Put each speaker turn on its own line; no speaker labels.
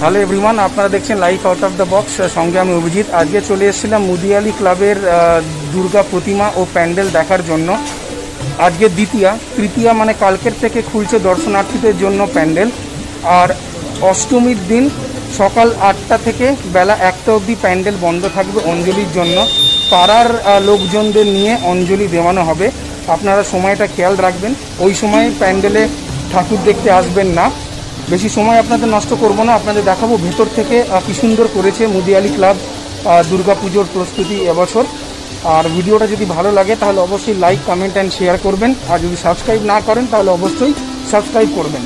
Hello everyone, আপনারা দেখছেন life out of the box, সঙ্গে আমি অভিজিৎ। আজকে চলে এসেছিলাম মুদিয়ালি ক্লাবের দুর্গা প্রতিমা ও প্যান্ডেল দেখার জন্য। আজকে তৃতীয়া মানে কালকের থেকে খুলছে দর্শনার্থীদের জন্য প্যান্ডেল। আর অষ্টমীর দিন সকাল 8টা থেকে বেলা 1টা অবধি প্যান্ডেল বন্ধ থাকবে অঞ্জলির জন্য। পাড়ার লোকজনদের নিয়ে অঞ্জলি দেওয়ানো হবে। আপনারা সময়টা খেয়াল রাখবেন, ওই সময় প্যান্ডেলে ঠাকুর দেখতে আসবেন না। বেশি সময় আপনাদের নষ্ট করব না, আপনাদের দেখাবো ভেতর থেকে কী সুন্দর করেছে মুদিয়ালি ক্লাব দুর্গা পুজোর প্রস্তুতি এবছর। আর ভিডিওটা যদি ভালো লাগে তাহলে অবশ্যই লাইক, কমেন্ট অ্যান্ড শেয়ার করবেন। আর যদি সাবস্ক্রাইব না করেন তাহলে অবশ্যই সাবস্ক্রাইব করবেন।